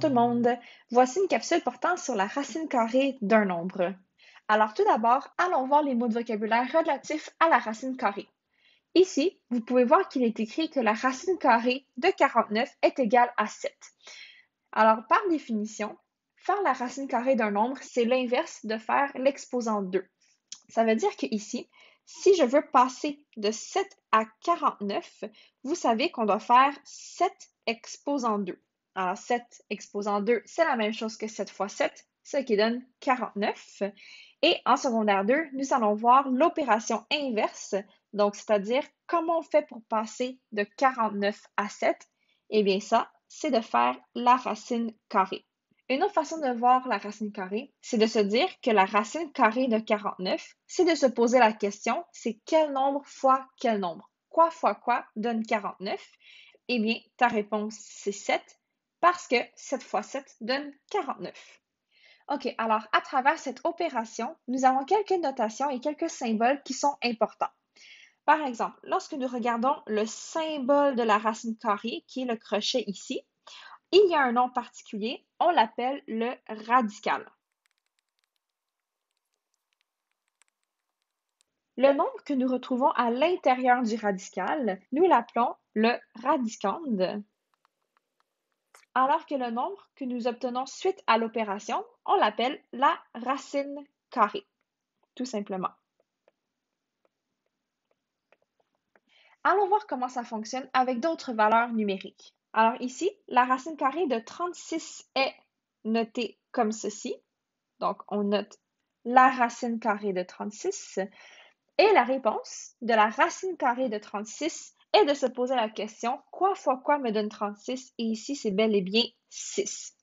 tout le monde, voici une capsule portant sur la racine carrée d'un nombre. Alors tout d'abord, allons voir les mots de vocabulaire relatifs à la racine carrée. Ici, vous pouvez voir qu'il est écrit que la racine carrée de 49 est égale à 7. Alors par définition, faire la racine carrée d'un nombre, c'est l'inverse de faire l'exposant 2. Ça veut dire que ici, si je veux passer de 7 à 49, vous savez qu'on doit faire 7 exposant 2. Alors 7 exposant 2, c'est la même chose que 7 fois 7, ce qui donne 49. Et en secondaire 2, nous allons voir l'opération inverse, donc c'est-à-dire comment on fait pour passer de 49 à 7. Eh bien ça, c'est de faire la racine carrée. Une autre façon de voir la racine carrée, c'est de se dire que la racine carrée de 49, c'est de se poser la question, c'est quel nombre fois quel nombre? Quoi fois quoi donne 49? Eh bien, ta réponse, c'est 7, parce que 7 fois 7 donne 49. OK, alors à travers cette opération, nous avons quelques notations et quelques symboles qui sont importants. Par exemple, lorsque nous regardons le symbole de la racine carrée, qui est le crochet ici, il y a un nom particulier, on l'appelle le radical. Le nombre que nous retrouvons à l'intérieur du radical, nous l'appelons le radicande, alors que le nombre que nous obtenons suite à l'opération, on l'appelle la racine carrée, tout simplement. Allons voir comment ça fonctionne avec d'autres valeurs numériques. Alors ici, la racine carrée de 36 est notée comme ceci. Donc, on note la racine carrée de 36. Et la réponse de la racine carrée de 36 est de se poser la question, quoi fois quoi me donne 36? Et ici, c'est bel et bien 6.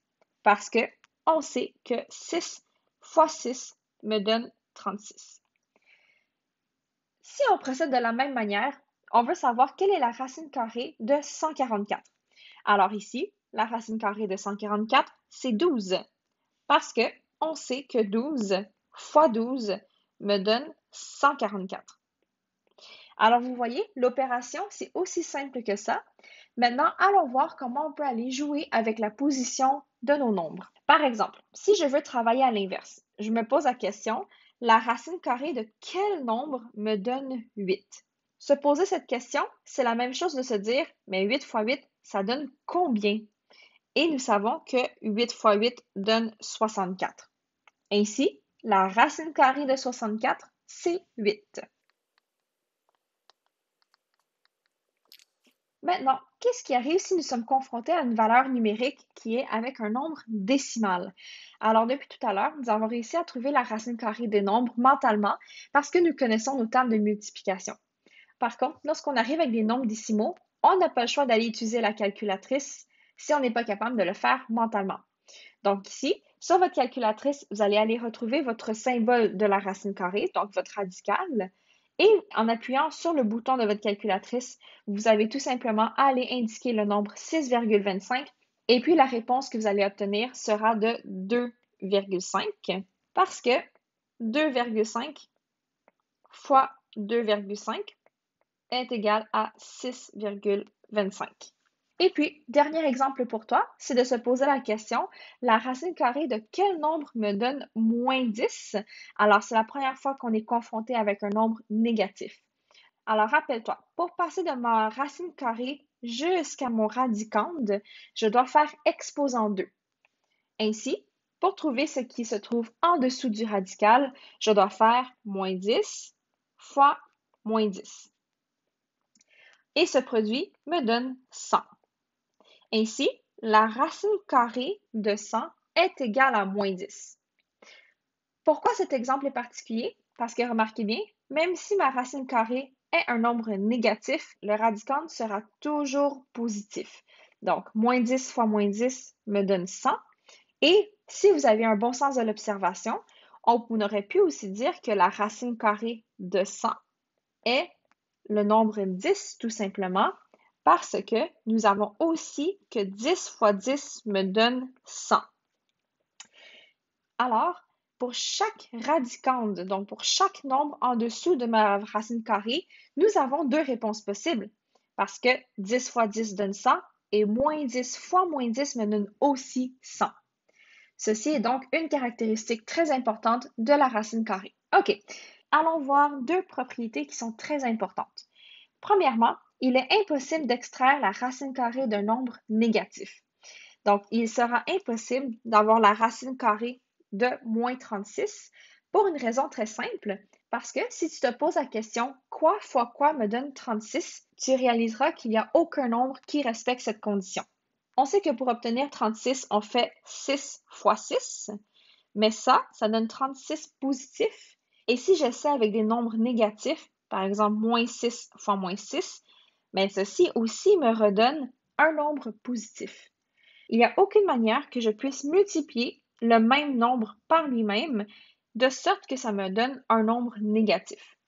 Parce que on sait que 6 fois 6 me donne 36. Si on procède de la même manière, on veut savoir quelle est la racine carrée de 144. Alors ici, la racine carrée de 144, c'est 12. Parce que on sait que 12 fois 12 me donne 144. Alors vous voyez, l'opération, c'est aussi simple que ça. Maintenant, allons voir comment on peut aller jouer avec la position de nos nombres. Par exemple, si je veux travailler à l'inverse, je me pose la question, la racine carrée de quel nombre me donne 8? Se poser cette question, c'est la même chose de se dire, mais 8 fois 8, ça donne combien? Et nous savons que 8 fois 8 donne 64. Ainsi, la racine carrée de 64, c'est 8. Maintenant, qu'est-ce qui arrive si nous sommes confrontés à une valeur numérique qui est avec un nombre décimal? Alors, depuis tout à l'heure, nous avons réussi à trouver la racine carrée des nombres mentalement parce que nous connaissons nos tables de multiplication. Par contre, lorsqu'on arrive avec des nombres décimaux, on n'a pas le choix d'aller utiliser la calculatrice si on n'est pas capable de le faire mentalement. Donc ici, sur votre calculatrice, vous allez aller retrouver votre symbole de la racine carrée, donc votre radical. Et en appuyant sur le bouton de votre calculatrice, vous avez tout simplement à aller indiquer le nombre 6,25 et puis la réponse que vous allez obtenir sera de 2,5 parce que 2,5 fois 2,5 est égal à 6,25. Et puis, dernier exemple pour toi, c'est de se poser la question, la racine carrée de quel nombre me donne moins 10? Alors, c'est la première fois qu'on est confronté avec un nombre négatif. Alors, rappelle-toi, pour passer de ma racine carrée jusqu'à mon radicande, je dois faire exposant 2. Ainsi, pour trouver ce qui se trouve en dessous du radical, je dois faire moins 10 fois moins 10. Et ce produit me donne 100. Ainsi, la racine carrée de 100 est égale à moins 10. Pourquoi cet exemple est particulier? Parce que remarquez bien, même si ma racine carrée est un nombre négatif, le radicande sera toujours positif. Donc, moins 10 fois moins 10 me donne 100. Et si vous avez un bon sens de l'observation, on aurait pu aussi dire que la racine carrée de 100 est le nombre 10 tout simplement, parce que nous avons aussi que 10 fois 10 me donne 100. Alors, pour chaque radicande, donc pour chaque nombre en dessous de ma racine carrée, nous avons deux réponses possibles. Parce que 10 fois 10 donne 100 et moins 10 fois moins 10 me donne aussi 100. Ceci est donc une caractéristique très importante de la racine carrée. OK, allons voir deux propriétés qui sont très importantes. Premièrement, il est impossible d'extraire la racine carrée d'un nombre négatif. Donc, il sera impossible d'avoir la racine carrée de moins 36 pour une raison très simple, parce que si tu te poses la question quoi fois quoi me donne 36, tu réaliseras qu'il n'y a aucun nombre qui respecte cette condition. On sait que pour obtenir 36, on fait 6 fois 6, mais ça donne 36 positifs. Et si j'essaie avec des nombres négatifs, par exemple moins 6 fois moins 6, mais ceci aussi me redonne un nombre positif. Il n'y a aucune manière que je puisse multiplier le même nombre par lui-même de sorte que ça me donne un nombre négatif.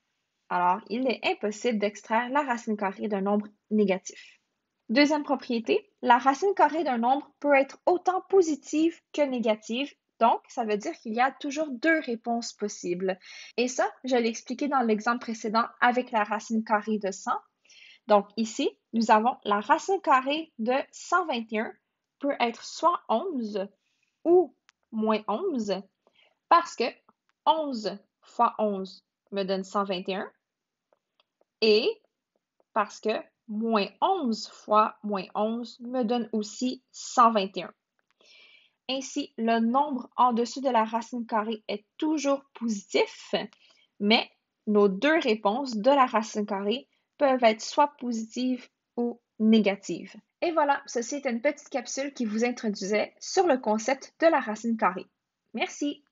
Alors, il est impossible d'extraire la racine carrée d'un nombre négatif. Deuxième propriété, la racine carrée d'un nombre peut être autant positive que négative, donc ça veut dire qu'il y a toujours deux réponses possibles. Et ça, je l'ai expliqué dans l'exemple précédent avec la racine carrée de 100. Donc ici, nous avons la racine carrée de 121 peut être soit 11 ou moins 11 parce que 11 fois 11 me donne 121 et parce que moins 11 fois moins 11 me donne aussi 121. Ainsi, le nombre en dessous de la racine carrée est toujours positif, mais nos deux réponses de la racine carrée peuvent être soit positives ou négatives. Et voilà, ceci est une petite capsule qui vous introduisait sur le concept de la racine carrée. Merci!